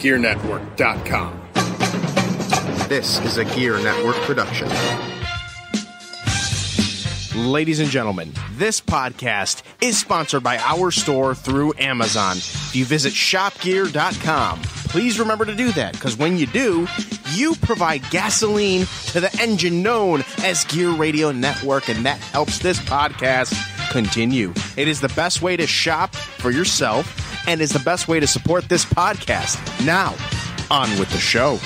GearNetwork.com. This is a Gear Network production. Ladies and gentlemen, this podcast is sponsored by our store through Amazon. If you visit shopgear.com, please remember to do that, because when you do, you provide gasoline to the engine known as Gear Radio Network, and that helps this podcast continue. It is the best way to shop for yourself, and is the best way to support this podcast. Now, on with the show.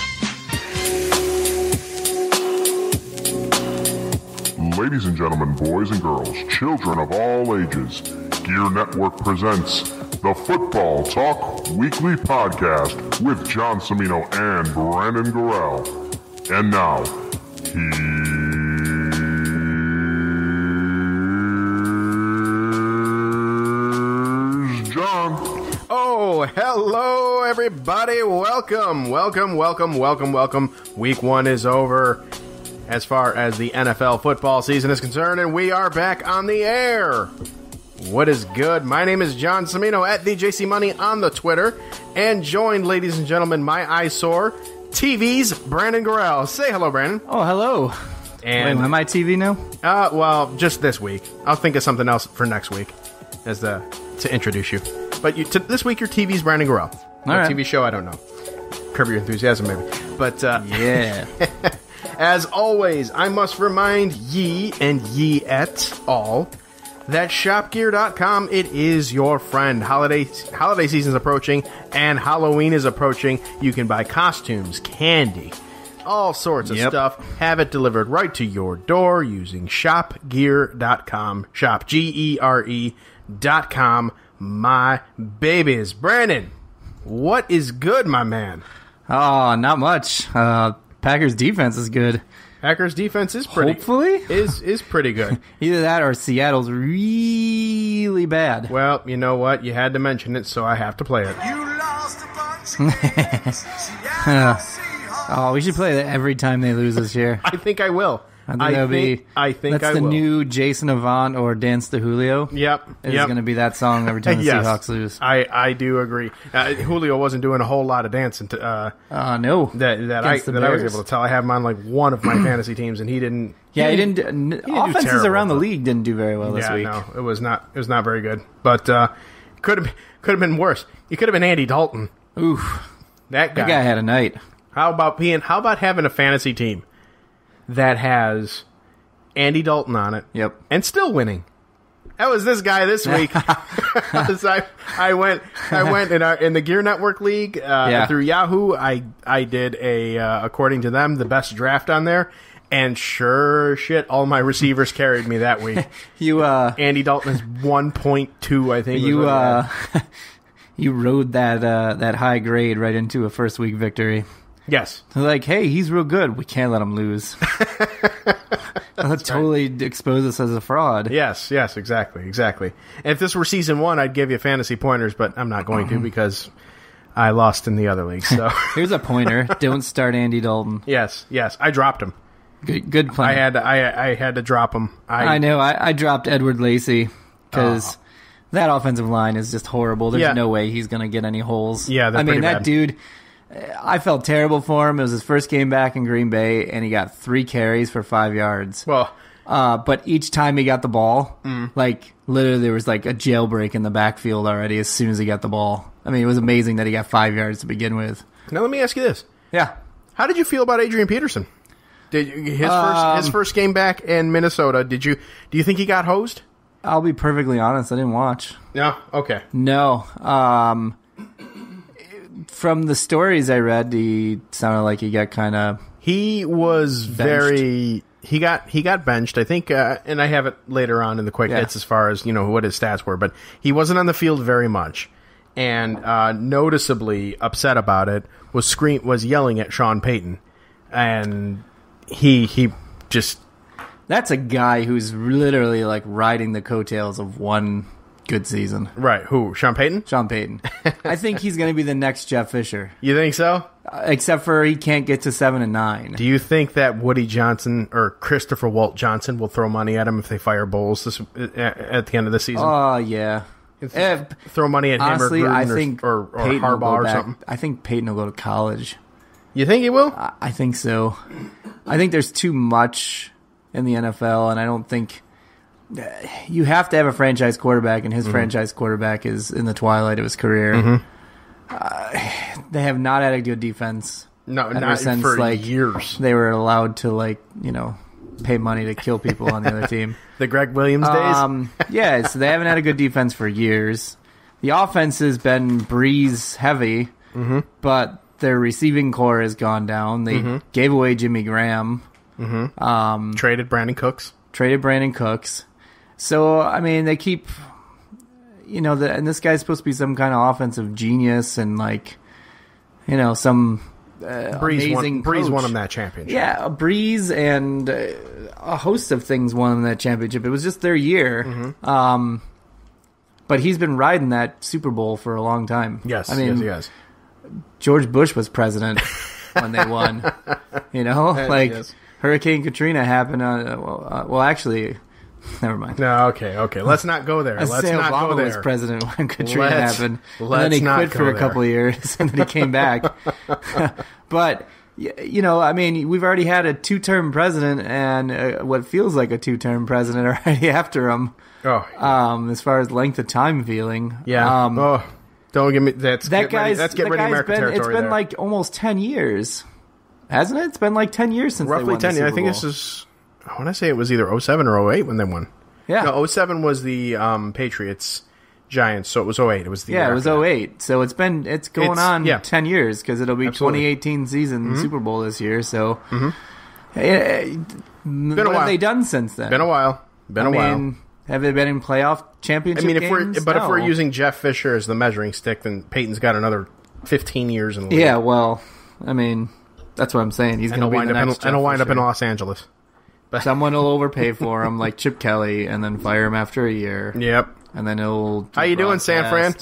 Ladies and gentlemen, boys and girls, children of all ages, Gear Network presents the Football Talk Weekly Podcast with John Cimino and Brandon Gorell. And now, here's John. Oh, hello, everybody. Welcome. Week 1 is over as far as the NFL football season is concerned, and we are back on the air. What is good? My name is John Cimino at the JC Money on the Twitter, and joined, ladies and gentlemen, my eyesore, TV's Brandon Gorell. Say hello, Brandon. Oh, hello. And Wait, am I TV now? well, just this week. I'll think of something else for next week to introduce you. But this week, your TV's Brandon Gorell. What right. TV show? I don't know. Curb Your Enthusiasm, maybe. But Yeah. as always, I must remind ye and ye et al. that shopgear.com, it is your friend. Holiday season's approaching, and Halloween is approaching. You can buy costumes, candy, all sorts of stuff. Have it delivered right to your door using shopgear.com. Shop, GERE.com. My babies. Brandon, what is good, my man? Oh, not much. Packers defense is good. Packers defense is pretty. Hopefully? is pretty good. Either that or Seattle's really bad. Well, you know what? You had to mention it, so I have to play it. Oh, we should play that every time they lose this year. I think I will. I think that's the will. new Jason Avant or Dance to Julio. Yep. It's going to be that song every time the Yes. Seahawks lose. I do agree. Julio wasn't doing a whole lot of dancing No. that I was able to tell. I have him on like one of my fantasy teams, and he didn't. Yeah, he didn't. do Offenses terrible, around the but- league didn't do very well this week. No, it was not very good. But could have been worse. He could have been Andy Dalton. Oof. That That guy had a night. How about having a fantasy team that has Andy Dalton on it? Yep. And still winning. That was this guy this week. I went in the Gear Network League through Yahoo. I did according to them, the best draft on there, and sure shit, all my receivers carried me that week. Andy Dalton is 1.2, I think. You rode that high grade right into a first week victory. Yes. Like, hey, he's real good. We can't let him lose. That'll totally expose us as a fraud. Yes, exactly. If this were season 1, I'd give you fantasy pointers, but I'm not going to because I lost in the other league. So here's a pointer: don't start Andy Dalton. Yes, I dropped him. Good plan. I had to drop him. I know. I dropped Edward Lacy because that offensive line is just horrible. There's no way he's going to get any holes. Yeah, I mean, that bad. dude, I felt terrible for him. It was his first game back in Green Bay, and he got 3 carries for 5 yards. Well, but each time he got the ball, like, literally there was like a jailbreak in the backfield already as soon as he got the ball. I mean, it was amazing that he got 5 yards to begin with. now let me ask you this. Yeah. How did you feel about Adrian Peterson? Did his first game back in Minnesota, do you think he got hosed? I'll be perfectly honest, I didn't watch. No? Okay. No. From the stories I read, he sounded like he got kind of... He was very... He got benched, I think, and I have it later on in the quick hits as far as, what his stats were, but he wasn't on the field very much. And noticeably upset about it, was yelling at Sean Payton. And he just... That's a guy who's literally like riding the coattails of one good season. Right. Who? Sean Payton? Sean Payton. I think he's going to be the next Jeff Fisher. You think so? Except for he can't get to 7-9. Do you think that Woody Johnson or Christopher Walt Johnson will throw money at him if they fire Bowles at the end of the season? Oh, yeah. Throw money at him honestly, or Gruden I think or Peyton will Harbaugh go or back. something. I think Peyton will go to college. You think he will? I think so. I think there's too much in the NFL, and I don't think you have to have a franchise quarterback, and his franchise quarterback is in the twilight of his career. They have not had a good defense. No, ever not since, for like, years. They were allowed to, pay money to kill people on the other team. The Greg Williams days? Yeah, so they haven't had a good defense for years. The offense has been Breeze heavy, but their receiving core has gone down. They gave away Jimmy Graham. Traded Brandon Cooks. So, I mean, they keep, and this guy's supposed to be some kind of offensive genius and, some amazing Breeze coach. won him that championship. Yeah, Breeze and a host of things won them that championship. It was just their year. But he's been riding that Super Bowl for a long time. Yes, I mean, yes. George Bush was president when they won. Yes. Hurricane Katrina happened on. Actually, never mind. No, okay. Let's not go there. Let's not Obama go there. was president when Katrina happened. And let's then he not quit go for a there. couple of years, and then he came back. But, I mean, we've already had a two-term president and what feels like a two-term president already after him. Oh. As far as length of time feeling. Yeah. Don't give me that's That guy's get ready America territory. It's been there. like almost 10 years. Hasn't it? It's been like 10 years since Roughly they won 10 the years. Super I think Bowl. this is, I want to say it was either 07 or 08 when they won. Yeah. No, 07 was the Patriots Giants, so it was 08. It was the year Yeah, it was after that. 08. So it's going on 10 years because it'll be Absolutely. 2018 season Super Bowl this year. So what while. have they done since then? Been a while. I mean, have they been in playoff championship games? if No. we're using Jeff Fisher as the measuring stick, then Peyton's got another 15 years in the league. Yeah, well, I mean, that's what I'm saying. He's and going he'll to be wind the up next and he'll wind Jeff up in Fisher. Los Angeles. Someone will overpay for him, like Chip Kelly, and then fire him after a year. Yep. And then he'll. How you doing, San Fran?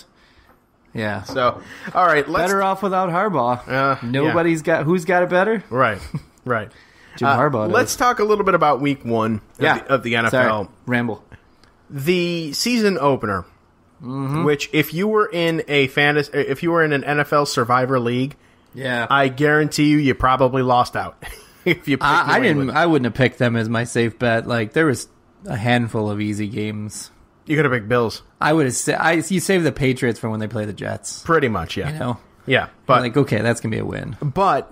Yeah. So, all right, let's Better off without Harbaugh. Nobody's got. Who's got it better? right. Jim Harbaugh does. Let's talk a little bit about Week 1 of the NFL. Sorry. Ramble. The season opener, which if you were in an NFL Survivor League, Yeah. I guarantee you probably lost out. If you picked I New didn't. England. I wouldn't have picked them as my safe bet. Like there was a handful of easy games. You could have picked Bills. I would have. You save the Patriots for when they play the Jets. Pretty much, yeah. You know. Yeah, But but like, okay, that's gonna be a win. But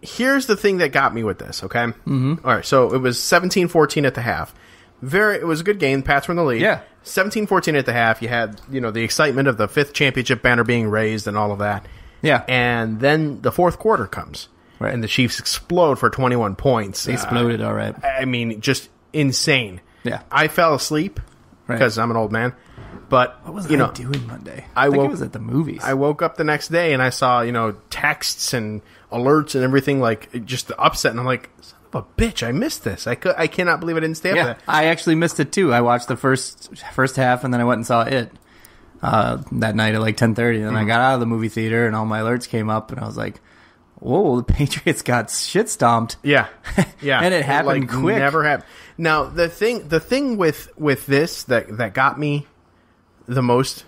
here's the thing that got me with this, okay? Mm-hmm. All right, so it was 17-14 at the half. It was a good game. Pats were in the lead. Yeah. 17-14 at the half. You had, the excitement of the 5th championship banner being raised and all of that. Yeah. And then the fourth quarter comes. Right. And the Chiefs explode for 21 points. They exploded. All right. I mean, just insane. Yeah. I fell asleep Right. because I'm an old man. But, What was I doing Monday? I I think woke- it was at the movies. I woke up the next day and I saw, texts and alerts and everything, like, just the upset. And I'm like, son of a bitch, I missed this. I cannot believe I didn't stay up yeah, there. I actually missed it too. I watched the first half and then I went and saw it that night at like 10:30. And then I got out of the movie theater and all my alerts came up and I was like, "Whoa, the Patriots got shit stomped." Yeah, yeah, And it happened quick. Never happened. Now the thing with this that got me the most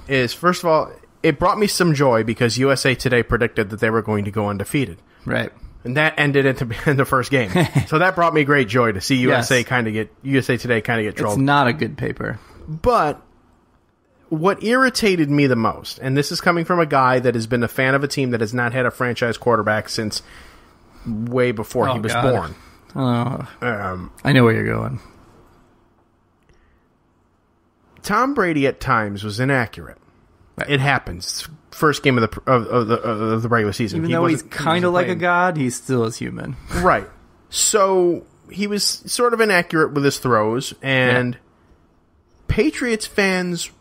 is, first of all, it brought me some joy because USA Today predicted that they were going to go undefeated, Right. and that ended in the first game. So that brought me great joy to see USA Yes. Today kind of get It's trolled. not a good paper. But what irritated me the most, and this is coming from a guy that has been a fan of a team that has not had a franchise quarterback since way before he Oh, was God. born. I know where you're going. Tom Brady at times was inaccurate. It happens. First game of the regular season. Even He though he's wasn't- kind of wasn't like a playing. god, he still is human. Right. So he was sort of inaccurate with his throws, and Patriots fans,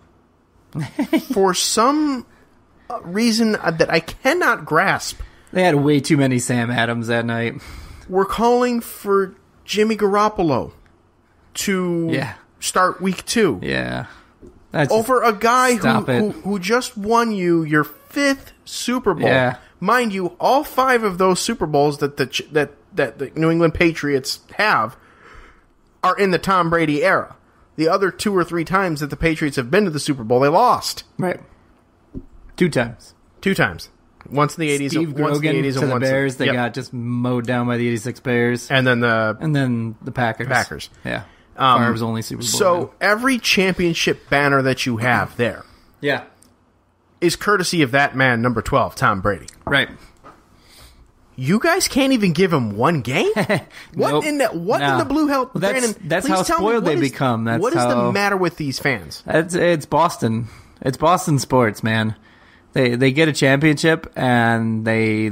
for some reason that I cannot grasp, They had way too many Sam Adams that night. were calling for Jimmy Garoppolo to Yeah. start week 2 Yeah. That's over a guy Stop it. who just won you your 5th Super Bowl. Yeah. Mind you, all 5 of those Super Bowls that the New England Patriots have are in the Tom Brady era. the other 2 or 3 times that the Patriots have been to the Super Bowl, they lost. Right. 2 times. 2 times. Once in the 80s, Steve once in the 80s, Grogan to and the once Bears. They yep. got just mowed down by the 86 Bears. And then the Packers. Yeah. Favre's only Super Bowl. So every championship banner that you have there yeah. is courtesy of that man, number 12, Tom Brady. Right. You guys can't even give him one game? What Nope. in the in the blue hell? Well, that's Brandon, please how tell me, spoiled what they is- become. That's what is how- the matter with these fans? It's Boston. It's Boston sports, man. They get a championship and they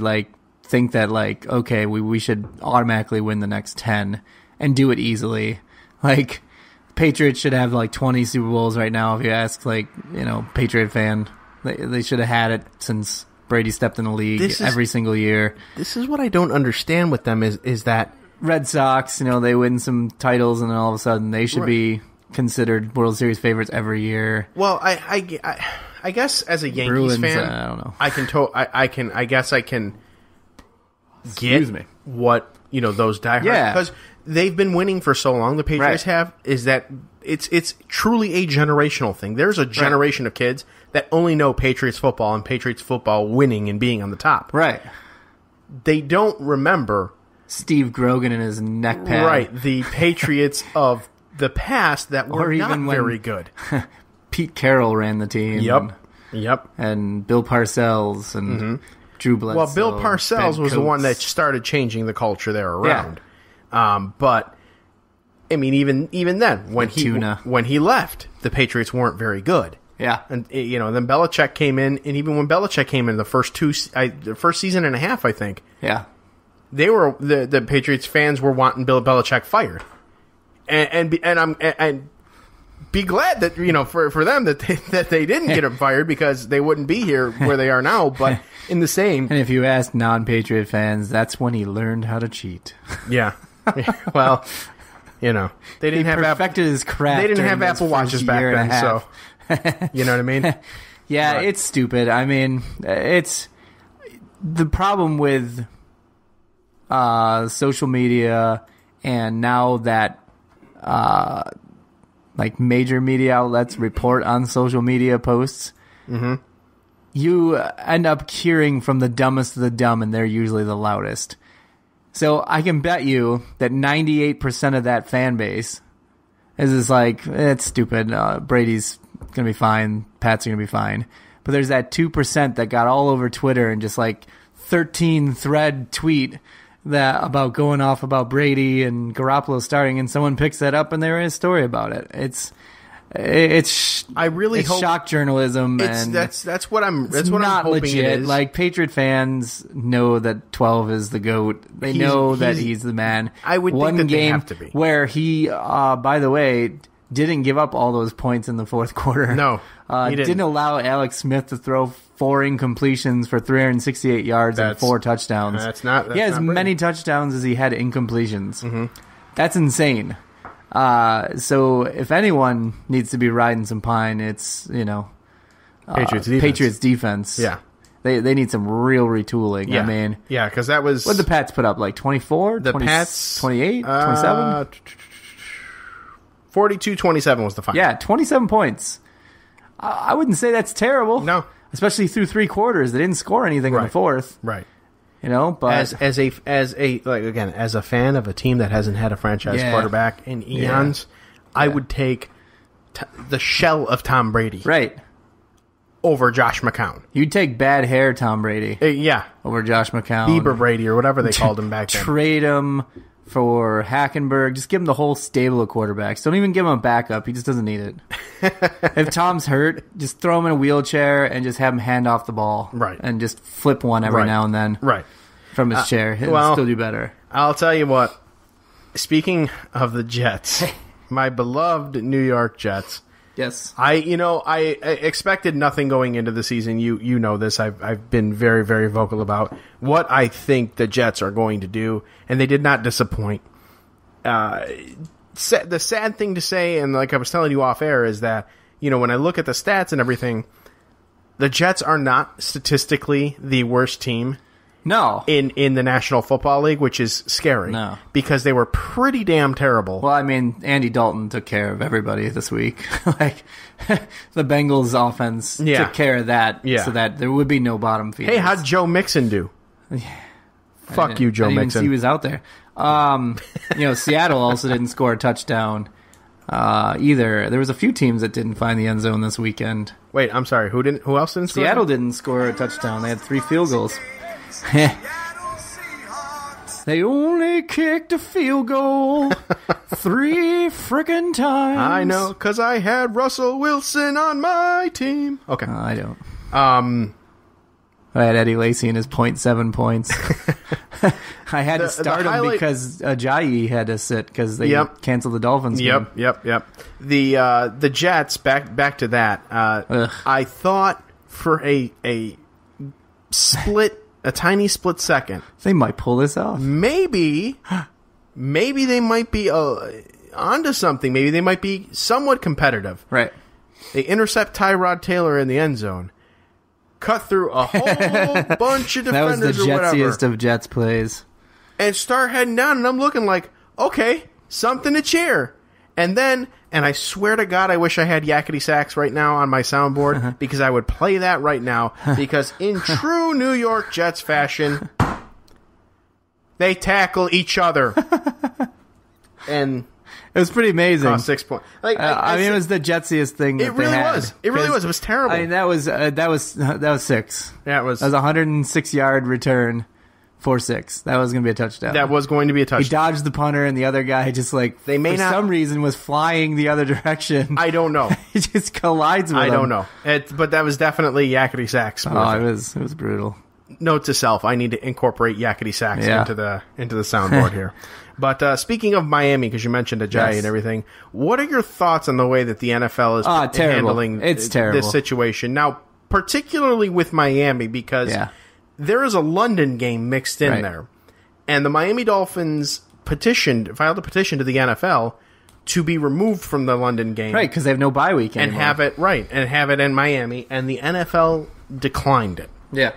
think that okay, we should automatically win the next 10 and do it easily. Patriots should have 20 Super Bowls right now. If you ask Patriot fan, they should have had it since Brady stepped in the league every single year. This is what I don't understand with them is that Red Sox, they win some titles and then all of a sudden they should be considered World Series favorites every year. well, I guess as a Yankees Bruins, fan, I don't know. I guess I can get Excuse me. what those diehards Yeah. because they've been winning for so long. The Patriots Right. have is that it's truly a generational thing. There's a generation of kids that only know Patriots football and Patriots football winning and being on the top. Right. They don't remember Steve Grogan and his neck pad. right the Patriots of the past that were Or not even when- very good. Pete Carroll ran the team. Yep. And Bill Parcells and Drew Bledsoe. Well, Bill Parcells Ben was the one that Coates. started changing the culture there around. But I mean, even then, when Tuna. he left, the Patriots weren't very good. Yeah. And then Belichick came in, and even when Belichick came in the first season and a half, I think Yeah. they were the Patriots fans were wanting Bill Belichick fired, and be glad that for them that they didn't get him fired because they wouldn't be here where they are now. But in the same, And if you ask non-Patriot fans, that's when he learned how to cheat. yeah, well, they didn't He have perfected his craft. they didn't during have those Apple first Watches back year and a then, so half. you know what I mean. Yeah, Right. it's stupid. I mean, it's the problem with social media, and now that major media outlets report on social media posts, you end up hearing from the dumbest of the dumb, and they're usually the loudest. So I can bet you that 98% of that fan base is just it's stupid. Brady's going to be fine. Pats are going to be fine. But there's that 2% that got all over Twitter and just 13 thread tweet that about going off about Brady and Garoppolo starting, and someone picks that up and there is a story about it. It's I really hope shock journalism, and that's what I'm it's what not I'm hoping legit. it is. Patriot fans know that 12 is the GOAT. They know that he's the man. I would think One that they game have to be. where he, by the way, didn't give up all those points in the fourth quarter. No, he didn't. allow Alex Smith to throw 4 incompletions for 368 yards and That's- 4 touchdowns. that's not he has Brady. many touchdowns as he had incompletions. That's insane. So if anyone needs to be riding some pine, it's Patriots defense. Yeah, they need some real retooling. Yeah. I mean, yeah, because that was what did the Pats put up? 24, the 20, Pats 28, 27. 42-27 was the final. Yeah, 27 points. I wouldn't say that's terrible. No. Especially through 3 quarters. They didn't score anything in the Right. fourth. Right. But As a fan of a team that hasn't had a franchise Yeah. quarterback in eons, I would take the shell of Tom Brady right. over Josh McCown. You'd take bad hair Tom Brady Yeah, over Josh McCown. Bieber Brady or whatever they called him back then. Trade him for Hackenberg. Just give him the whole stable of quarterbacks. Don't even give him a backup. He just doesn't need it. If Tom's hurt, just throw him in a wheelchair and just have him hand off the ball. Right. And just flip one every Right. now and then Right. from his chair. He'll well- still do better. I'll tell you what. Speaking of the Jets, my beloved New York Jets. Yes. I expected nothing going into the season. You know this. I've been very, very vocal about what I think the Jets are going to do, and they did not disappoint. The sad thing to say, and like I was telling you off air, is that when I look at the stats and everything, the Jets are not statistically the worst team No. in the National Football League, which is scary. No. Because they were pretty damn terrible. Well, I mean, Andy Dalton took care of everybody this week. Like, the Bengals offense took care of that so that there would be no bottom feeders. Hey, how'd Joe Mixon do? Fuck you, Joe Mixon. He was out there. Seattle also didn't score a touchdown either. There was a few teams that didn't find the end zone this weekend. Wait, I'm sorry. Who else didn't score? Seattle didn't score a touchdown. They had 3 field goals. They only kicked a field goal 3 frickin' times. I know, because I had Russell Wilson on my team. Okay. I don't. I had Eddie Lacy in his 0.7 points. I had to start him because Ajayi had to sit because they canceled the Dolphins game. Yep. The Jets, back to that. I thought for a tiny split second, they might pull this off. Maybe they might be onto something. Maybe they might be somewhat competitive. Right. They intercept Tyrod Taylor in the end zone. Cut through a whole bunch of defenders that was the or whatever. jetsiest of Jets plays. And start heading down, and I'm looking like, okay, something to cheer. And then, and I swear to God, I wish I had Yakety Sax right now on my soundboard, because I would play that right now, because in true New York Jets fashion, they tackle each other. And it was pretty amazing. 6 points. Like, it was the jetsiest thing that it really was. It really was. It was terrible. I mean, that was 6. Yeah, it was. That was a 106-yard return for 6. That was going to be a touchdown. That was going to be a touchdown. He dodged the punter, and the other guy just some reason was flying the other direction. I don't know. He just collides with him. I don't know. But that was definitely Yakety Sax. Oh, it was brutal. Note to self: I need to incorporate Yakety Sax into the soundboard here. But speaking of Miami, because you mentioned Ajayi and everything, what are your thoughts on the way that the NFL is handling this situation? Now, particularly with Miami, because there is a London game mixed in there. And the Miami Dolphins filed a petition to the NFL to be removed from the London game. Right, because they have no bye week anymore. And have it in Miami, and the NFL declined it. Yeah.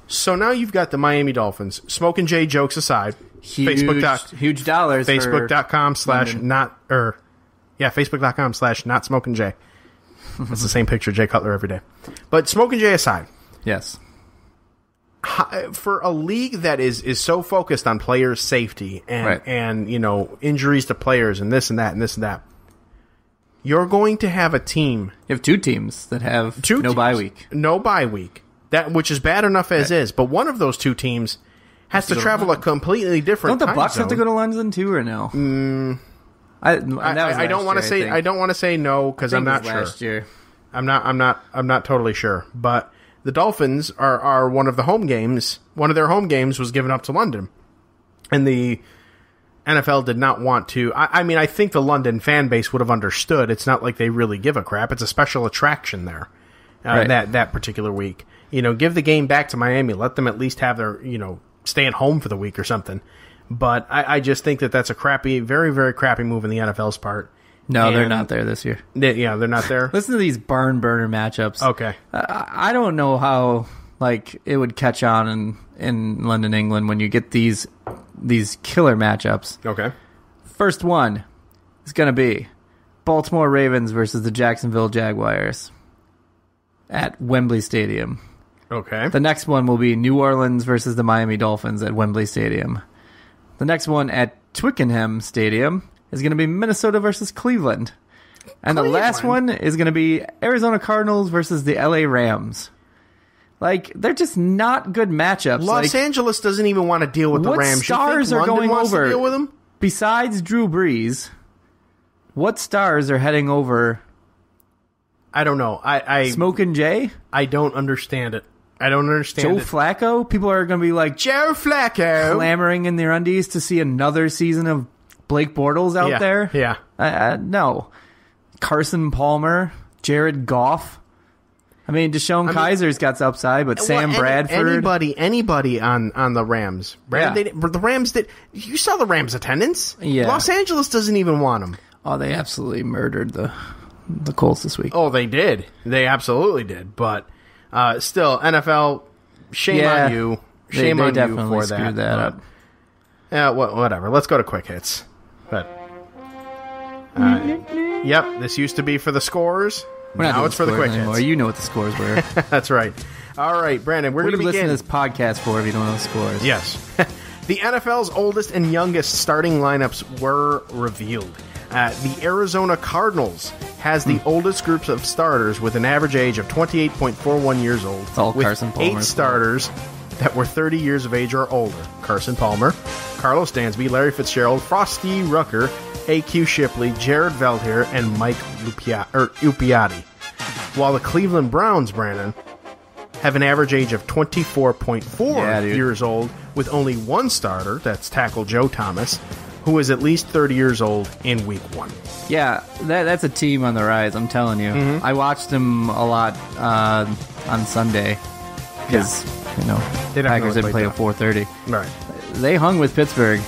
So now you've got the Miami Dolphins. Smoke and Jay jokes aside. Huge dollars. Facebook.com/not smoking Jay. It's the same picture, Jay Cutler every day. But smoking Jay aside. Yes. For a league that is so focused on players' safety and injuries to players and this and that and this and that, you're going to have a team. You have 2 teams that have no bye week. No bye week. Which is bad enough as is, but one of those 2 teams has to travel a completely different. Don't the Bucks have to go to London too, or no? I don't want to say. I don't want to say no because I'm not sure. Last year, I'm not totally sure. But the Dolphins are one of the home games. One of their home games was given up to London, and the NFL did not want to. I mean, I think the London fan base would have understood. It's not like they really give a crap. It's a special attraction there. That particular week. Give the game back to Miami. Let them at least have their, stay at home for the week or something. But I just think that's a crappy, very, very crappy move in the NFL's part. No, they're not there this year. Yeah, they're not there. Listen to these barn burner matchups. Okay. I don't know how it would catch on in London, England when you get these killer matchups. Okay. First one is going to be Baltimore Ravens versus the Jacksonville Jaguars at Wembley Stadium. Okay. The next one will be New Orleans versus the Miami Dolphins at Wembley Stadium. The next one at Twickenham Stadium is going to be Minnesota versus Cleveland. And the last one is going to be Arizona Cardinals versus the LA Rams. They're just not good matchups. Los Angeles doesn't even want to deal with the Rams. What stars are going over? Deal with them? Besides Drew Brees, what stars are heading over? I don't know. Smokin' Jay? I don't understand it. Joe Flacco? People are going to be like, Joe Flacco, clamoring in their undies to see another season of Blake Bortles out there. Yeah. No. Carson Palmer, Jared Goff. I mean, Deshaun Kaiser's got the upside, but Sam Bradford. Anybody on the Rams. The Rams you saw the Rams attendance. Yeah. Los Angeles doesn't even want them. Oh, they absolutely murdered the Colts this week. Oh, they did. They absolutely did. But still, NFL, shame on you. Shame they on you definitely for that. screwed that up. Yeah, whatever. Let's go to quick hits. But yep, this used to be for the scores. We're not Now doing it's for the scores quick anymore. hits. You know what the scores were. That's right. All right, Brandon, we're What going do to you begin. listen to this podcast for if you don't know the scores? Yes. The NFL's oldest and youngest starting lineups were revealed. The Arizona Cardinals has the oldest groups of starters with an average age of 28.41 years old. It's all with Carson Palmer's 8 fault. starters that were 30 years of age or older. Carson Palmer, Carlos Dansby, Larry Fitzgerald, Frosty Rucker, A.Q. Shipley, Jared Veldheer, and Mike Uppiati. While the Cleveland Browns, Brandon, have an average age of 24.4 years old with only 1 starter, that's tackle Joe Thomas, who is at least 30 years old in week 1. Yeah, that's a team on the rise, I'm telling you. Mm-hmm. I watched them a lot on Sunday because, They Packers didn't definitely play played at 4:30. Right. They hung with Pittsburgh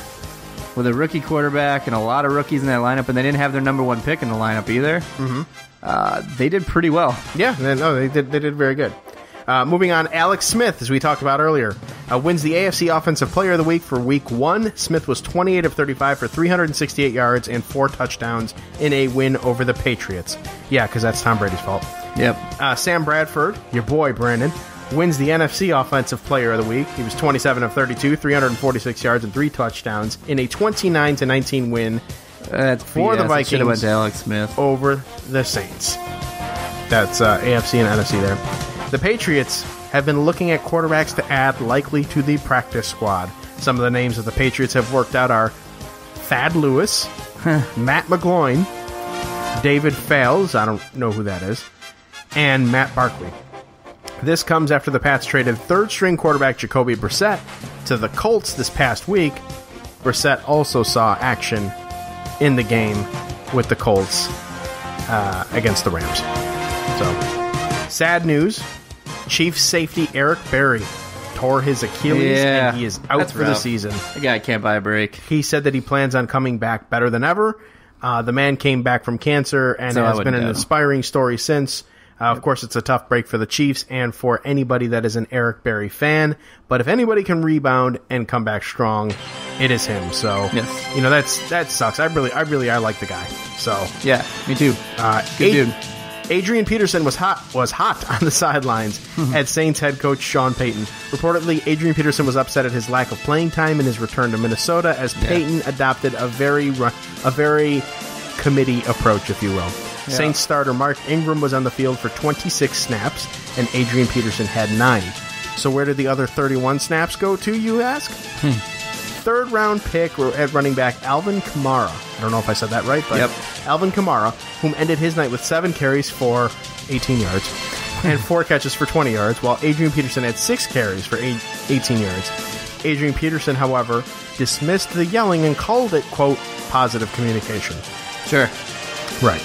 with a rookie quarterback and a lot of rookies in that lineup, and they didn't have their number 1 pick in the lineup either. Mm-hmm. They did pretty well. Yeah, they did very good. Moving on, Alex Smith, as we talked about earlier, wins the AFC Offensive Player of the Week for Week 1. Smith was 28 of 35 for 368 yards and 4 touchdowns in a win over the Patriots. Yeah, because that's Tom Brady's fault. Yep. Sam Bradford, your boy Brandon, wins the NFC Offensive Player of the Week. He was 27 of 32, 346 yards and 3 touchdowns in a 29-19 win for the Vikings. Should have went to Alex Smith over the Saints. That's AFC and NFC there. The Patriots have been looking at quarterbacks to add likely to the practice squad. Some of the names that the Patriots have worked out are Thad Lewis, Matt McGloin, David Fales, I don't know who that is, and Matt Barkley. This comes after the Pats traded third-string quarterback Jacoby Brissett to the Colts this past week. Brissett also saw action in the game with the Colts against the Rams. So, sad news. Chiefs safety Eric Berry tore his Achilles and he is out for the season. The guy can't buy a break. He said that he plans on coming back better than ever. The man came back from cancer and has been an inspiring story since. Of course, it's a tough break for the Chiefs and for anybody that is an Eric Berry fan. But if anybody can rebound and come back strong, it is him. So, yes. that sucks. I like the guy. So, yeah, me too. Good dude. Adrian Peterson was hot on the sidelines at Saints head coach Sean Payton. Reportedly, Adrian Peterson was upset at his lack of playing time in his return to Minnesota as Payton adopted a very committee approach, if you will. Yeah. Saints starter Mark Ingram was on the field for 26 snaps, and Adrian Peterson had 9. So where did the other 31 snaps go to, you ask? Third-round pick at running back Alvin Kamara. I don't know if I said that right, but Alvin Kamara, whom ended his night with 7 carries for 18 yards and 4 catches for 20 yards, while Adrian Peterson had 6 carries for 18 yards. Adrian Peterson, however, dismissed the yelling and called it, quote, positive communication. Sure. Right.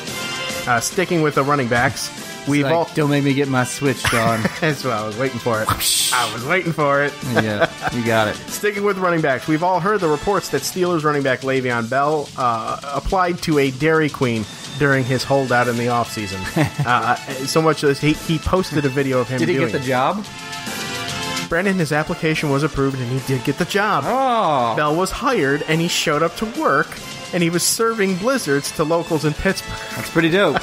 Sticking with the running backs, don't make me get my switch, Sean. That's what I was waiting for it. I was waiting for it. Yeah, you got it. Sticking with running backs, we've all heard the reports that Steelers running back Le'Veon Bell applied to a Dairy Queen during his holdout in the offseason. So much as he posted a video of him doing it. Did he get the job? Brandon, his application was approved and he did get the job. Oh. Bell was hired and he showed up to work and he was serving blizzards to locals in Pittsburgh. That's pretty dope.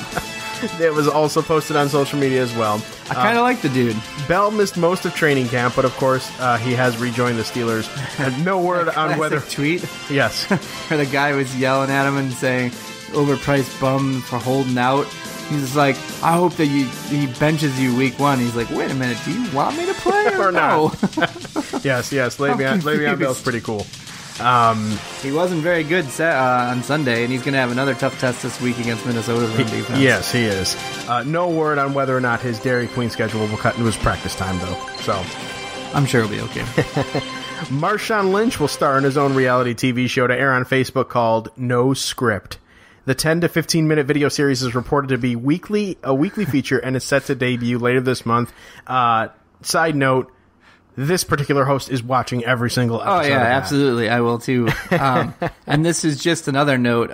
It was also posted on social media as well. I kind of like the dude. Bell missed most of training camp, but of course he has rejoined the Steelers. And no word on whether tweet. Yes, where the guy was yelling at him and saying, "Overpriced bum for holding out." He's just like, "I hope that he benches you week 1." He's like, "Wait a minute, do you want me to play or no?" Yes. Le'Veon Bell's pretty cool. He wasn't very good on Sunday, and he's going to have another tough test this week against Minnesota's run defense. Yes, he is. No word on whether or not his Dairy Queen schedule will cut into his practice time, though. So, I'm sure it'll be okay. Marshawn Lynch will star in his own reality TV show to air on Facebook called No Script. The 10 to 15-minute video series is reported to be a weekly feature and is set to debut later this month. Side note, this particular host is watching every single episode. Oh, yeah, absolutely. I will, too. And this is just another note.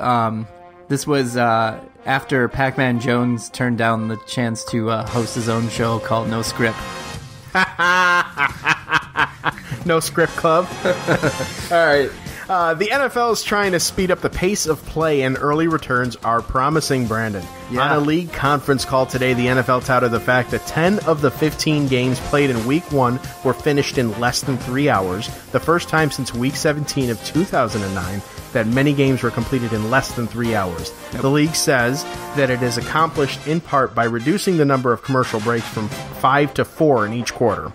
This was after Pac-Man Jones turned down the chance to host his own show called No Script. No script club. All right. The NFL is trying to speed up the pace of play, and early returns are promising, Brandon. Yeah. On a league conference call today, the NFL touted the fact that 10 of the 15 games played in Week 1 were finished in less than 3 hours, the first time since Week 17 of 2009 that many games were completed in less than 3 hours. Yep. The league says that it is accomplished in part by reducing the number of commercial breaks from 5 to 4 in each quarter.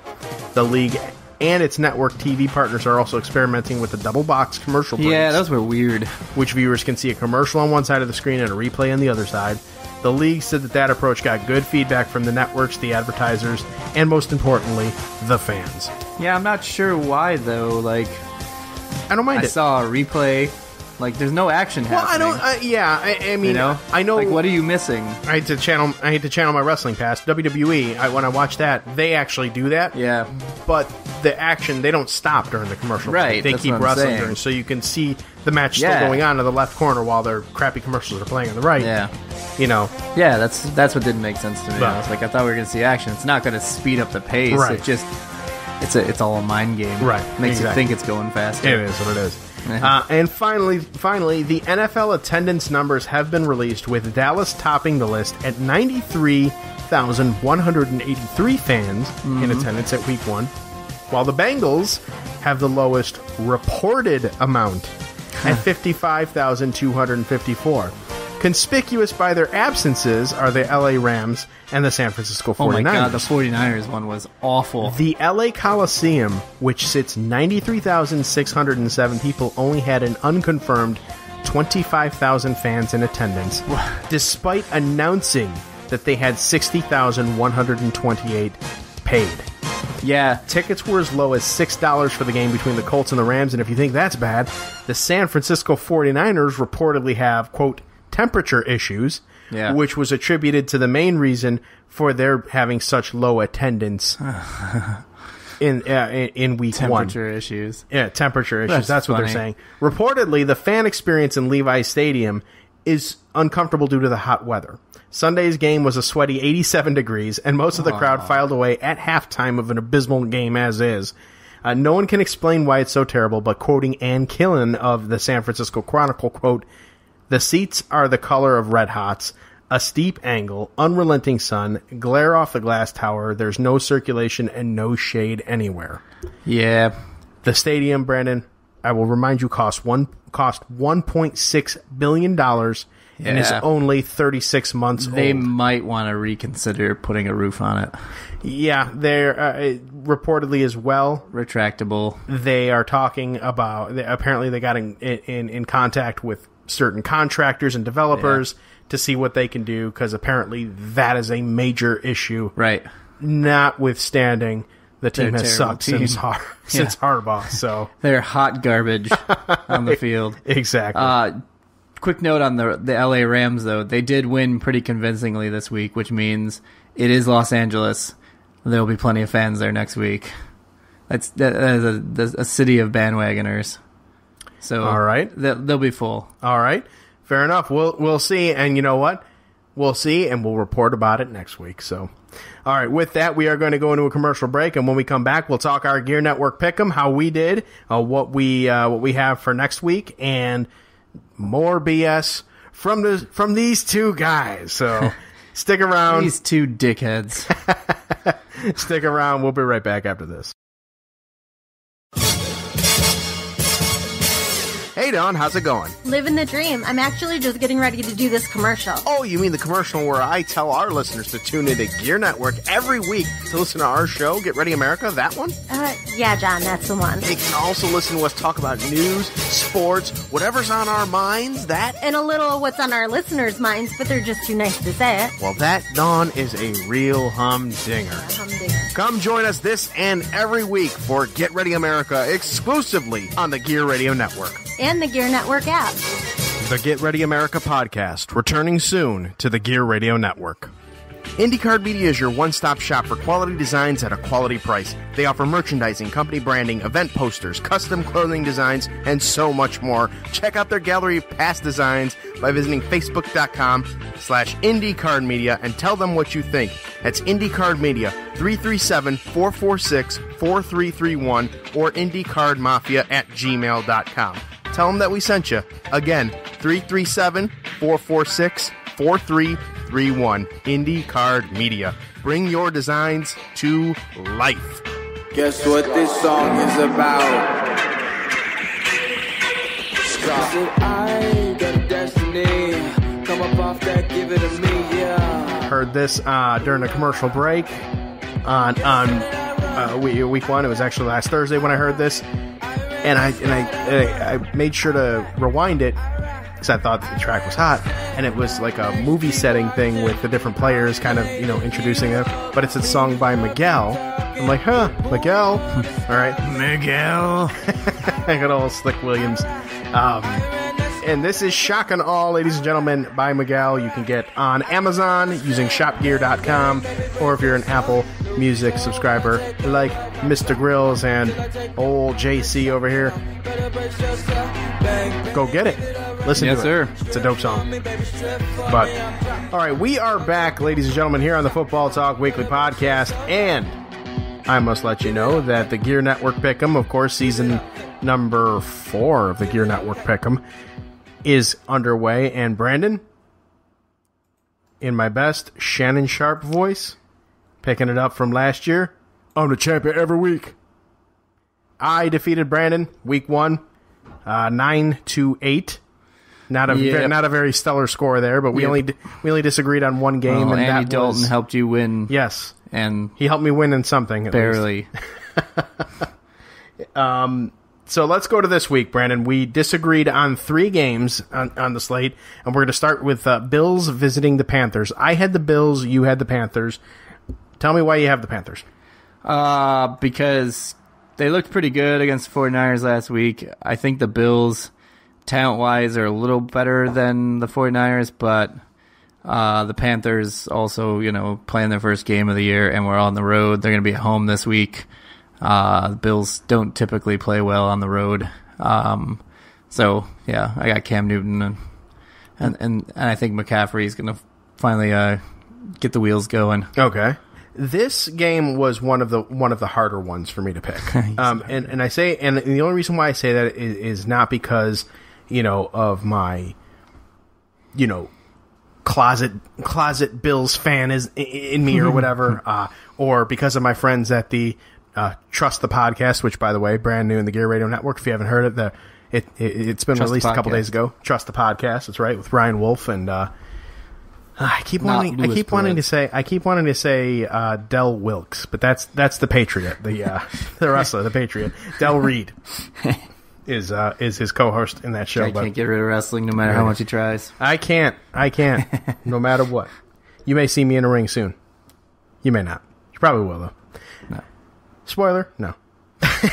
The league and its network TV partners are also experimenting with the double box commercial breaks. Yeah, those were weird. Which viewers can see a commercial on one side of the screen and a replay on the other side. The league said that approach got good feedback from the networks, the advertisers, and most importantly, the fans. Yeah, I'm not sure why, though. Like, I don't mind it. I saw a replay. Like, there's no action happening. Well, I mean, you know? I know. Like, what are you missing? I hate to channel my wrestling past. WWE, when I watch that, they actually do that. Yeah. But the action, they don't stop during the commercial. Right. They that's keep what I'm wrestling saying. during, so you can see the match still going on in the left corner while their crappy commercials are playing on the right. Yeah. You know. Yeah, that's what didn't make sense to me. But, I was like, I thought we were going to see action. It's not going to speed up the pace. Right. It just, it's all a mind game. Right. Makes Exactly. you think it's going faster. It is what it is. And finally, the NFL attendance numbers have been released, with Dallas topping the list at 93,183 fans in attendance at Week 1, while the Bengals have the lowest reported amount at 55,254. Conspicuous by their absences are the LA Rams and the San Francisco 49ers. Oh my god, the 49ers one was awful. The LA Coliseum, which sits 93,607 people, only had an unconfirmed 25,000 fans in attendance, despite announcing that they had 60,128 paid. Yeah. Tickets were as low as $6 for the game between the Colts and the Rams, and if you think that's bad, the San Francisco 49ers reportedly have, quote, temperature issues, which was attributed to the main reason for their having such low attendance in Week 1. Temperature issues. Yeah, temperature issues. That's what they're saying. Reportedly, the fan experience in Levi's Stadium is uncomfortable due to the hot weather. Sunday's game was a sweaty 87 degrees, and most of the crowd filed away at halftime of an abysmal game as is. No one can explain why it's so terrible, but quoting Ann Killen of the San Francisco Chronicle, quote, "The seats are the color of red hots, a steep angle, unrelenting sun, glare off the glass tower, there's no circulation and no shade anywhere." Yeah. The stadium, Brandon, I will remind you, cost $1.6 billion and is only 36 months They old. might want to reconsider putting a roof on it. Yeah, they're reportedly as well. Retractable. They are talking about, apparently they got in contact with certain contractors and developers to see what they can do, because apparently that is a major issue. Right. Notwithstanding, the team has sucked since Harbaugh. So they're hot garbage on the field. Exactly. Quick note on the LA Rams, though. They did win pretty convincingly this week, which means it is Los Angeles. There will be plenty of fans there next week. That is a city of bandwagoners. So all right, they'll be full. All right, fair enough. We'll see, and you know what? We'll see, and we'll report about it next week. So, all right, with that, we are going to go into a commercial break, and when we come back, we'll talk our Gear Network Pick'em, how we did, what we have for next week, and more BS from these two guys. So, stick around. These two dickheads. Stick around. We'll be right back after this. Hey, Dawn, how's it going? Living the dream. I'm actually just getting ready to do this commercial. Oh, you mean the commercial where I tell our listeners to tune into Gear Network every week to listen to our show, Get Ready America? That one? Yeah, John, that's the one. They can also listen to us talk about news, sports, whatever's on our minds, that. And a little of what's on our listeners' minds, but they're just too nice to say it. Well, that, Dawn, is a real humdinger. Humdinger. Come join us this and every week for Get Ready America exclusively on the Gear Radio Network. And the Gear Network app. The Get Ready America podcast, returning soon to the Gear Radio Network. IndyCar Media is your one-stop shop for quality designs at a quality price. They offer merchandising, company branding, event posters, custom clothing designs, and so much more. Check out their gallery of past designs by visiting facebook.com/IndyCardMedia and tell them what you think. That's IndyCard Media, 337-446-4331 or IndyCardMafia@gmail.com. Tell them that we sent you. Again, 337-446-4331. IndyCard Media. Bring your designs to life. Guess what this song is about? I got a destiny. Come up off that, give it to me, yeah. Heard this during a commercial break on week one. It was actually last Thursday when I heard this, and I made sure to rewind it because I thought the track was hot, and it was like a movie setting thing with the different players kind of introducing them. But it's a song by Miguel. I'm like, Miguel. All right, Miguel. I got all Slick Williams. And this is Shock and Awe, ladies and gentlemen, by Miguel. You can get on Amazon using shopgear.com, or if you're an Apple Music subscriber like Mr. Grills and old JC over here, go get it. Listen to it. Yes, sir. It's a dope song. But, all right, we are back, ladies and gentlemen, here on the Football Talk Weekly Podcast, and I must let you know that the Gear Network Pick'em, of course, season number 4 of the Gear Network Pick'em, is underway, and Brandon, in my best Shannon Sharp voice, picking it up from last year, I'm the champion every week. I defeated Brandon week 1, 9-8. Not a very stellar score there, but we only disagreed on one game, and Andy that Dalton helped you win. Yes, and he helped me win in something. Barely. So let's go to this week, Brandon. We disagreed on 3 games on the slate, and we're going to start with Bills visiting the Panthers. I had the Bills, you had the Panthers. Tell me why you have the Panthers. Because they looked pretty good against the 49ers last week. I think the Bills, talent-wise, are a little better than the 49ers, but the Panthers also, playing their first game of the year, and we're on the road. They're going to be at home this week. The Bills don't typically play well on the road. So, yeah, I got Cam Newton, and I think McCaffrey is going to finally get the wheels going. Okay. This game was one of the harder ones for me to pick. And I say, and the only reason why I say that is not because, of my, closet Bills fan is in me or whatever, or because of my friends at the Trust the Podcast, which, by the way, brand new in the Gear Radio Network. If you haven't heard it, it's been released a couple days ago. Trust the Podcast. That's right, with Ryan Wolf and I keep wanting to say Del Wilkes, but that's the Patriot, the wrestler, the Patriot. Del Reed is his co-host in that show. I can't get rid of wrestling no matter how much he tries. I can't, no matter what. You may see me in a ring soon. You may not. You probably will, though. No. Spoiler? No.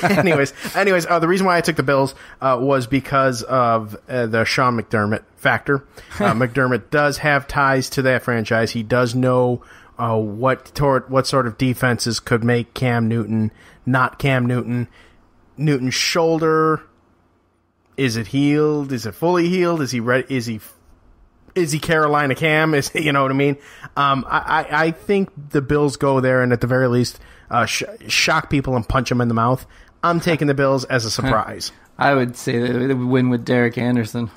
anyways, the reason why I took the Bills was because of the Sean McDermott factor. McDermott does have ties to that franchise. He does know what sort of defenses could make Cam Newton not Cam Newton. Newton's shoulder, is it healed? Is it fully healed? Is he ready? Is he Carolina Cam? You know what I mean? I think the Bills go there and at the very least shock people and punch them in the mouth. I'm taking the Bills as a surprise. I would say they would win with Derek Anderson.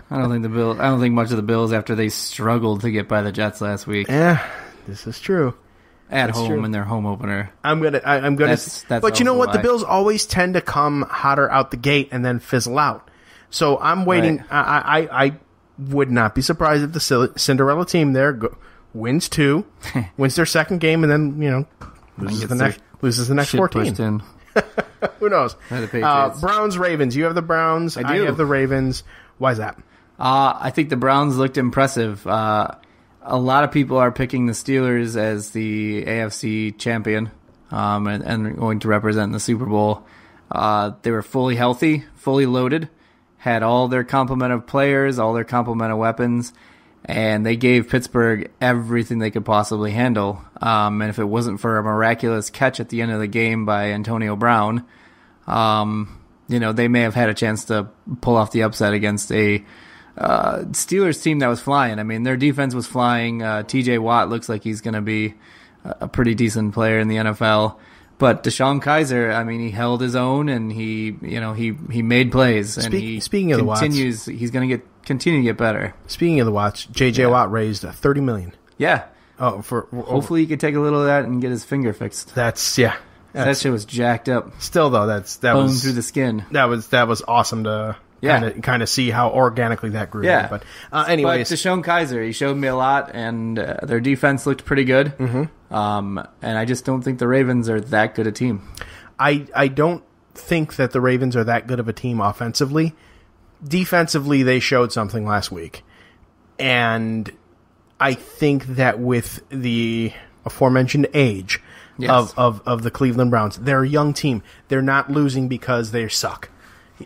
I don't think much of the Bills after they struggled to get by the Jets last week. Yeah, this is true. That's home true. In their home opener. I'm gonna. That's but you know what? The Bills always tend to come hotter out the gate and then fizzle out. So I'm waiting. Right. I would not be surprised if the Cinderella team there wins 2, wins their second game, and then loses the next 14. Who knows? Browns, Ravens. You have the Browns. I have the Ravens. Why is that? I think the Browns looked impressive. A lot of people are picking the Steelers as the AFC champion and going to represent the Super Bowl. They were fully healthy, fully loaded, had all their complement of players, all their complement of weapons, and they gave Pittsburgh everything they could possibly handle. And if it wasn't for a miraculous catch at the end of the game by Antonio Brown, they may have had a chance to pull off the upset against a Steelers team that was flying. I mean, their defense was flying. TJ Watt looks like he's going to be a pretty decent player in the NFL. But DeShone Kizer, I mean, he held his own and he made plays. And speaking of the Watts, he's going to continue to get better. Speaking of the Watts, JJ Watt raised $30 million. Yeah. Oh, hopefully he could take a little of that and get his finger fixed. That shit was jacked up. Still though, that bone was through the skin. That was awesome to kind of see how organically that grew. Yeah. But anyways, but DeShone Kizer, he showed me a lot, and their defense looked pretty good. Mm-hmm. And I just don't think the Ravens are that good a team. I don't think that the Ravens are that good of a team offensively. Defensively, they showed something last week, and I think that with the aforementioned age of the Cleveland Browns, they're a young team. They're not losing because they suck.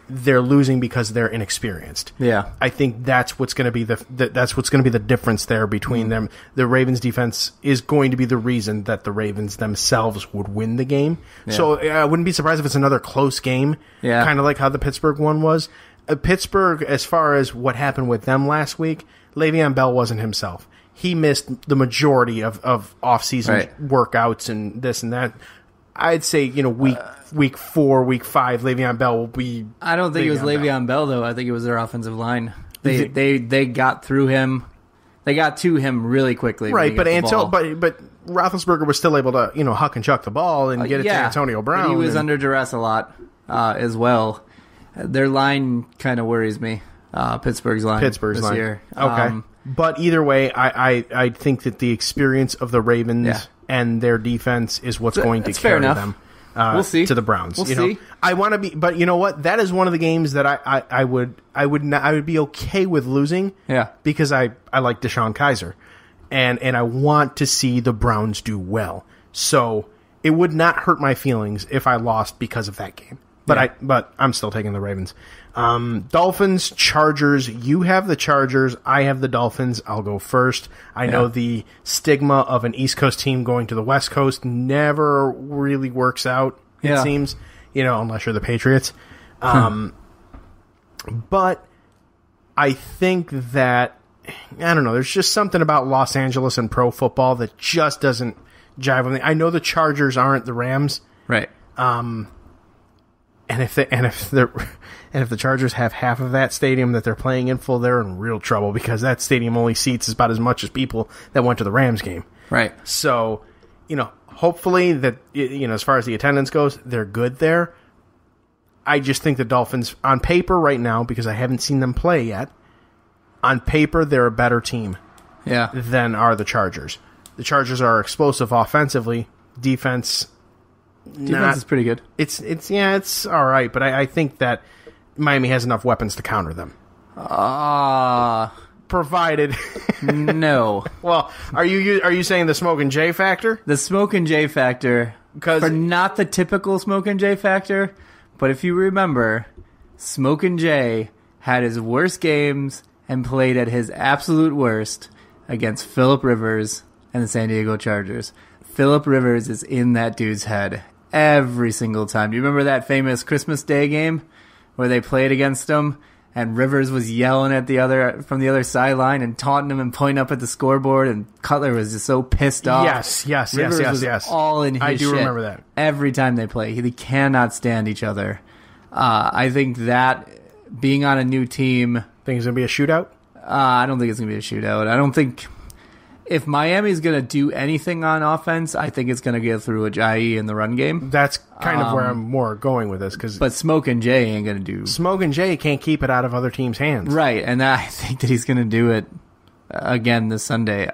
They're losing because they're inexperienced. Yeah, I think that's what's going to be the difference there between them. The Ravens defense is going to be the reason that the Ravens themselves would win the game. Yeah. So I wouldn't be surprised if it's another close game. Yeah, kind of like how the Pittsburgh one was. Pittsburgh, as far as what happened with them last week, Le'Veon Bell wasn't himself. He missed the majority of off-season workouts and this and that. I'd say, week 4, week 5, Le'Veon Bell will be. I don't think it was Le'Veon Bell, though. I think it was their offensive line. They got through him. They got to him really quickly. Right, but Roethlisberger was still able to, huck and chuck the ball and get it to Antonio Brown. But he was under duress a lot as well. Their line kind of worries me. Pittsburgh's line this year. Okay. But either way, I think that the experience of the Ravens and their defense is what's going to carry them we'll see. to the Browns. We'll see. I want to be, but you know what? That is one of the games that I would be okay with losing. Yeah, because I like DeShone Kizer, and I want to see the Browns do well. So it would not hurt my feelings if I lost because of that game. But I'm still taking the Ravens. Dolphins, Chargers. You have the Chargers. I have the Dolphins. I'll go first. I know the stigma of an East Coast team going to the West Coast never really works out, it seems, unless you're the Patriots. But I think that, I don't know, there's just something about Los Angeles and pro football that just doesn't jive with me. I know the Chargers aren't the Rams. Right. And if the Chargers have half of that stadium that they're playing in full, they're in real trouble because that stadium only seats about as much as people that went to the Rams game. Right. So, hopefully that, as far as the attendance goes, they're good there. I just think the Dolphins, on paper right now, because I haven't seen them play yet, on paper they're a better team than are the Chargers. The Chargers are explosive offensively. Defense is pretty good. It's all right, but I think that Miami has enough weapons to counter them. Provided no. Well, are you saying the Smoke and J factor? The Smoke and J factor, for not the typical Smoke and J factor, but if you remember, Smoke and J had his worst games and played at his absolute worst against Phillip Rivers and the San Diego Chargers. Phillip Rivers is in that dude's head every single time. Do you remember that famous Christmas Day game where they played against him and Rivers was yelling at from the other sideline and taunting him and pointing up at the scoreboard, and Cutler was just so pissed off. Yes. Rivers was all in his I do shit remember that. Every time they play. They cannot stand each other. I think that being on a new team... Think it's going to be a shootout? I don't think it's going to be a shootout. I don't think... If Miami's going to do anything on offense, I think it's going to get through Ajayi in the run game. That's kind of where I'm more going with this. But Smoke and Jay ain't going to do... Smoke and Jay can't keep it out of other teams' hands. Right, and I think that he's going to do it again this Sunday.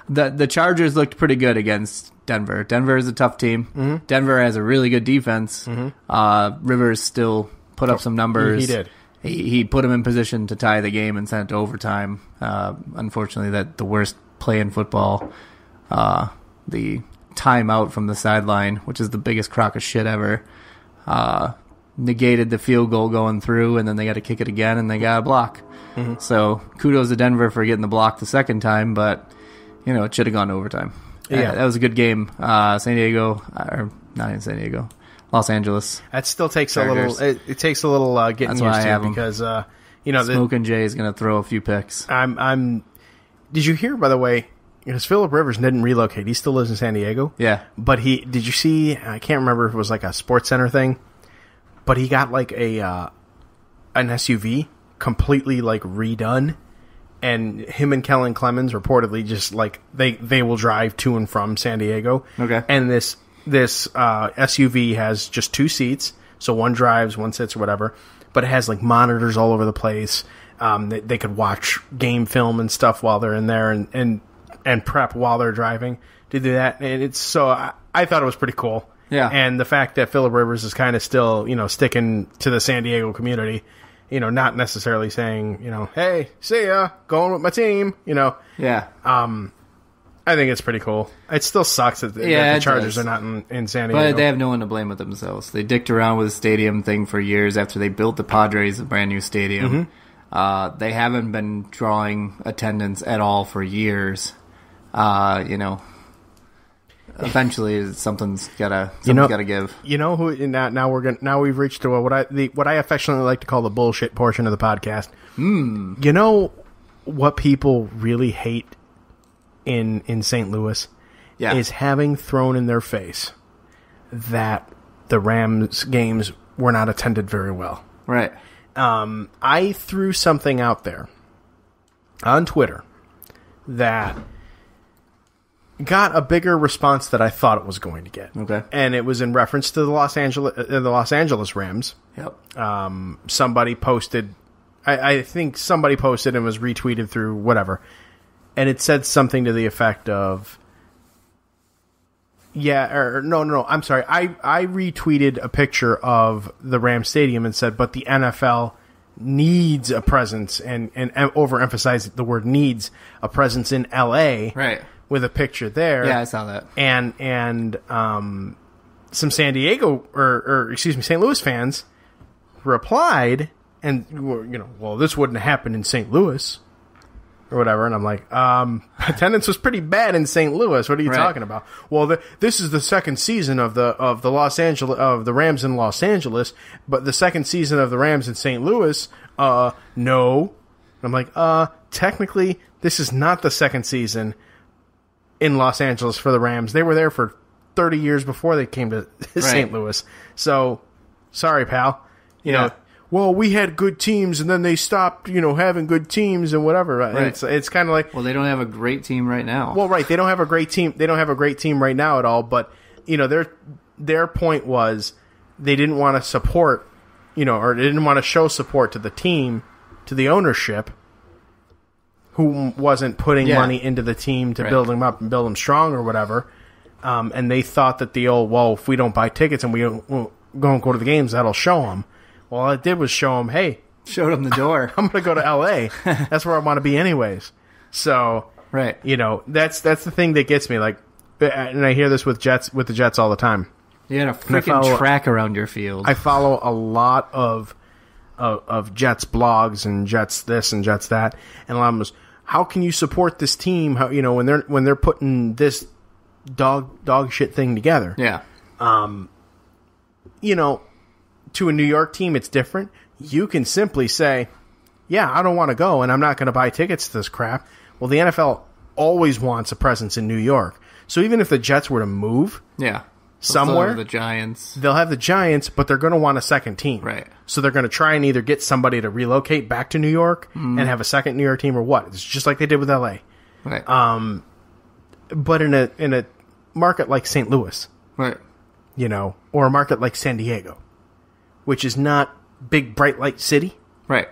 The Chargers looked pretty good against Denver. Denver is a tough team. Mm-hmm. Denver has a really good defense. Mm-hmm. Rivers still put up some numbers. He did. He put him in position to tie the game and send it to overtime. Unfortunately, that the worst play in football, the timeout from the sideline, which is the biggest crock of shit ever, negated the field goal going through, and then they got to kick it again, and they got a block. Mm-hmm. So kudos to Denver for getting the block the second time, but it should have gone to overtime. Yeah, that was a good game. San Diego, or not in San Diego, Los Angeles. That still takes Chargers. It takes a little getting used to because Smokin' Jay is going to throw a few picks. Did you hear, by the way, because Phillip Rivers didn't relocate. He still lives in San Diego. Yeah. But did you see, I can't remember if it was like a Sports Center thing, but he got like an SUV completely like redone, and him and Kellen Clemens reportedly just like they will drive to and from San Diego. Okay. And this SUV has just 2 seats, so one drives, one sits, or whatever, but it has like monitors all over the place. They could watch game film and stuff while they're in there and prep while they're driving to do that. And it's so I thought it was pretty cool. Yeah. And the fact that Phillip Rivers is kind of still, sticking to the San Diego community, not necessarily saying, hey, see ya, going with my team, Yeah. I think it's pretty cool. It still sucks that the Chargers are not in San Diego. But they have no one to blame but themselves. They dicked around with the stadium thing for years after they built the Padres a brand new stadium. Mm-hmm. They haven't been drawing attendance at all for years. Eventually something's gotta give. Who now we've reached to what I affectionately like to call the bullshit portion of the podcast. You know what people really hate in St. Louis is having thrown in their face that the Rams games were not attended very well. Right. I threw something out there on Twitter that got a bigger response than I thought it was going to get. Okay. And it was in reference to the Los Angeles Rams. Yep. Somebody posted, I think somebody posted and was retweeted through whatever. And it said something to the effect of, I'm sorry. I retweeted a picture of the Rams Stadium and said, but the NFL needs a presence and overemphasized the word needs a presence in LA. Right. With a picture there. Yeah, I saw that. And some San Diego or St. Louis fans replied and well, this wouldn't happen in St. Louis or whatever. And I'm like, attendance was pretty bad in St. Louis. What are you talking about? Well, this is the second season of the Rams in Los Angeles, but the second season of the Rams in St. Louis, no. I'm like, technically, this is not the second season in Los Angeles for the Rams. They were there for 30 years before they came to St. Louis. So, sorry, pal. You know, well, we had good teams and then they stopped, having good teams and whatever. Right. It's kind of like, well, they don't have a great team right now. Well, right. They don't have a great team. They don't have a great team right now at all. But, their point was they didn't want to support, or they didn't want to show support to the team, to the ownership, who wasn't putting money into the team to build them up and build them strong or whatever. And they thought that if we don't buy tickets and we don't go to the games, that'll show them. Well, all it did was show them, hey. Showed them the door. I'm going to go to L.A. That's where I want to be anyways. So, that's the thing that gets me. Like, and I hear this with the Jets all the time. You had a freaking track around your field. I follow a lot of Jets blogs and Jets this and Jets that. And a lot of them was, how can you support this team? How, when they're putting this dog shit thing together. Yeah. To a New York team, it's different. You can simply say, yeah, I don't want to go and I'm not going to buy tickets to this crap. Well, the NFL always wants a presence in New York. So even if the Jets were to move somewhere, the Giants. They'll have the Giants, but they're going to want a second team. Right. So they're going to try and either get somebody to relocate back to New York and have a second New York team or what. It's just like they did with LA. Right. But in a market like St. Louis, right, or a market like San Diego, which is not big bright light city, right?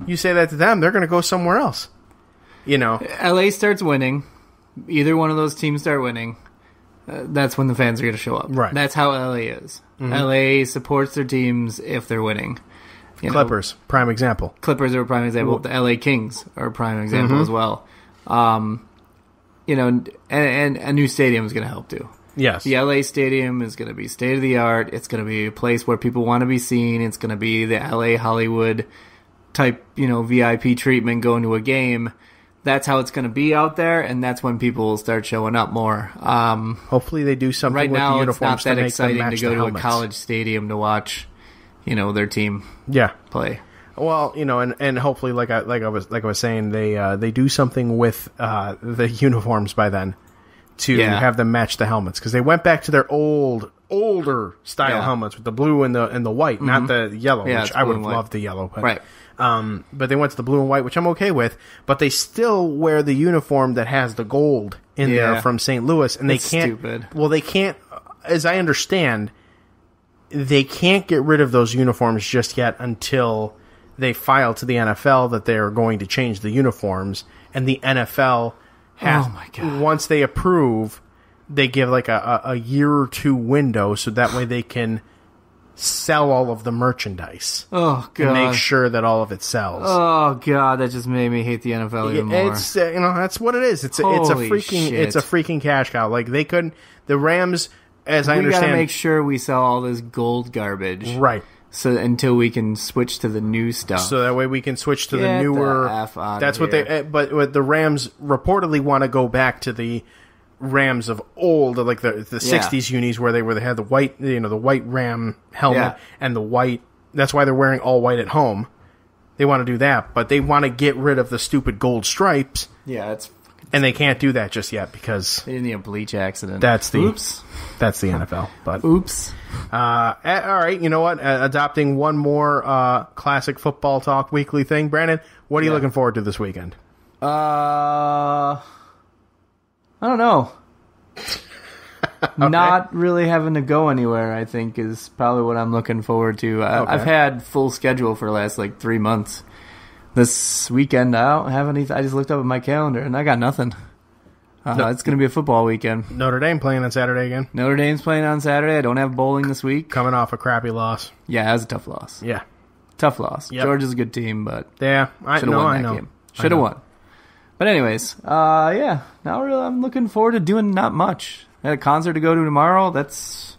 You say that to them, they're going to go somewhere else. LA starts winning. Either one of those teams start winning. That's when the fans are going to show up. Right. That's how LA is. Mm-hmm. LA supports their teams if they're winning. Clippers, prime example. Clippers are a prime example. The LA Kings are a prime example as well. And a new stadium is going to help too. Yes. The LA stadium is going to be state of the art. It's going to be a place where people want to be seen. It's going to be the LA Hollywood type, VIP treatment going to a game. That's how it's going to be out there, and that's when people will start showing up more. Hopefully they do something right with now, the uniforms it's not that to make exciting them match to go the to a helmets. college stadium to watch their team Yeah. play. Well, and hopefully, like I was saying, they do something with the uniforms by then to have them match the helmets, because they went back to their older style helmets with the blue and the white, not the yellow, which I would have loved the yellow, but, right? But they went to the blue and white, which I'm okay with. But they still wear the uniform that has the gold in there from St. Louis, and That's they can't. stupid. Well, they can't. As I understand, they can't get rid of those uniforms just yet until they file to the NFL that they are going to change the uniforms, and the NFL has, once they approve, they give like a year or two window, so that way they can sell all of the merchandise. Oh god! And make sure that all of it sells. Oh god, that just made me hate the NFL even more. It's that's what it is. It's a freaking cash cow. Like they couldn't. The Rams, as I understand, we gotta make sure we sell all this gold garbage, right? So until we can switch to the new stuff, so that way we can switch to the newer. That's what they. But what the Rams reportedly want to go back to the Rams of old, like the 60s unis, where they had the white, the white Ram helmet and the white. That's why they're wearing all white at home. They want to do that, but they want to get rid of the stupid gold stripes. Yeah, and they can't do that just yet because they didn't need a bleach accident. That's the NFL. But oops. All right, you know what? Adopting one more classic football talk weekly thing, Brandon. What are you looking forward to this weekend? I don't know. Okay. Not really having to go anywhere, I think, is probably what I'm looking forward to. I've had full schedule for the last 3 months. This weekend, I don't have anything. I just looked up at my calendar, and I got nothing. It's going to be a football weekend. Notre Dame playing on Saturday again? Notre Dame's playing on Saturday. I don't have bowling this week. Coming off a crappy loss. Yeah, that was a tough loss. Yeah. Tough loss. Yep. Georgia's a good team, but I know. Game. Should have won. But anyways, now really I'm looking forward to doing not much. I had a concert to go to tomorrow. That's,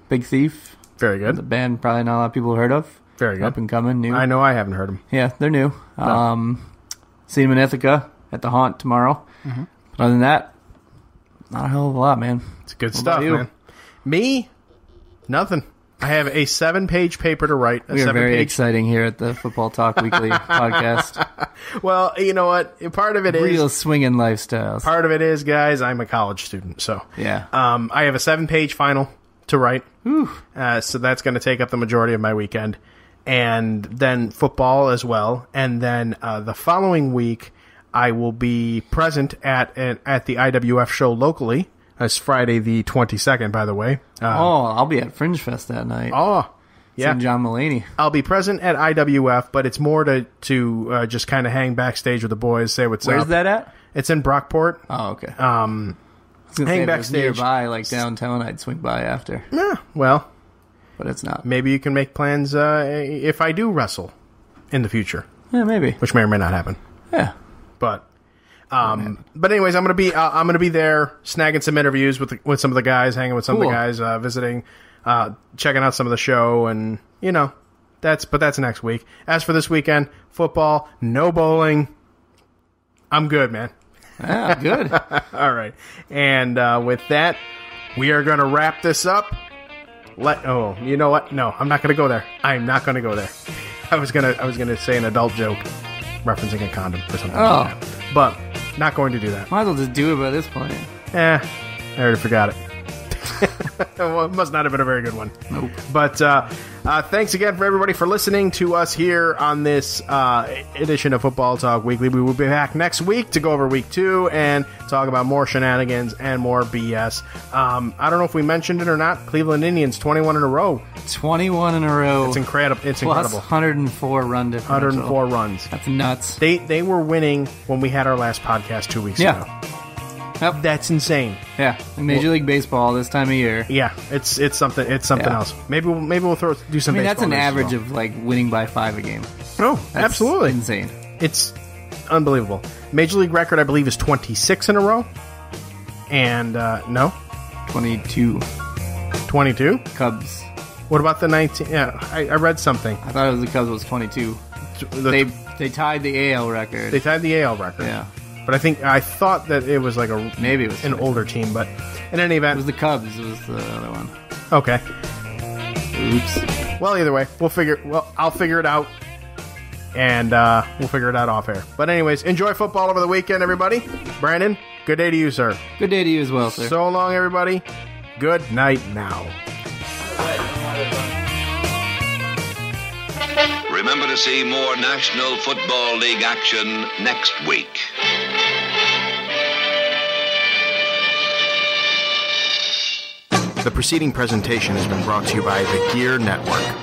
Big Thief. Very good. The band probably not a lot of people have heard of. Very good. Up and coming, new. I know I haven't heard them. Yeah, they're new. No. See them in Ithaca at the Haunt tomorrow. Mm-hmm. But other than that, not a hell of a lot, man. It's good stuff, man. Me? Nothing. I have a 7-page paper to write. We are very exciting here at the Football Talk Weekly podcast. Well, you know what? Part of it is real swinging lifestyles. Part of it is, guys, I'm a college student, so yeah. I have a 7-page final to write. So that's going to take up the majority of my weekend, and then football as well. And then the following week, I will be present at the IWF show locally. It's Friday the 22nd, by the way. I'll be at Fringe Fest that night. Oh, yeah. St. John Mulaney. I'll be present at IWF, but it's more to just kind of hang backstage with the boys, say what's up. Where's that at? It's in Brockport. Oh, okay. Hang backstage. Nearby, downtown, I'd swing by after. Yeah, well. But it's not. Maybe you can make plans if I do wrestle in the future. Yeah, maybe. Which may or may not happen. Yeah. But anyways, I'm gonna be there, snagging some interviews with some of the guys, hanging with some of the guys, visiting, checking out some of the show, and that's next week. As for this weekend, football, no bowling. I'm good, man. Yeah, good. All right, and with that, we are gonna wrap this up. You know what? No, I'm not gonna go there. I'm not gonna go there. I was gonna say an adult joke referencing a condom or something like that. But not going to do that. Might as well just do it by this point. I already forgot it. Well, it must not have been a very good one. Nope. But thanks again for everybody for listening to us here on this edition of Football Talk Weekly. We will be back next week to go over week 2 and talk about more shenanigans and more BS. I don't know if we mentioned it or not. Cleveland Indians, 21 in a row. 21 in a row. It's incredible. It's plus incredible. 104 run differential. 104 runs. That's nuts. They were winning when we had our last podcast 2 weeks ago. Yep. That's insane. Yeah, in Major League Baseball this time of year. Yeah, it's something else. Maybe we'll do some. That's an average well. of winning by 5 a game. Oh, that's absolutely insane. It's unbelievable. Major League record, I believe, is 26 in a row. And 22. 22 Cubs. What about the 19? Yeah, I read something. I thought it was the Cubs was 22. They tied the AL record. They tied the AL record. Yeah. But I thought that it was maybe it was an older team, but in any event, it was the Cubs. It was the other one. Okay. Oops. Well, either way, I'll figure it out, and we'll figure it out off air. But anyways, enjoy football over the weekend, everybody. Brandon, good day to you, sir. Good day to you as well, sir. So long, everybody. Good night now. Remember to see more National Football League action next week. The preceding presentation has been brought to you by the Gear Network.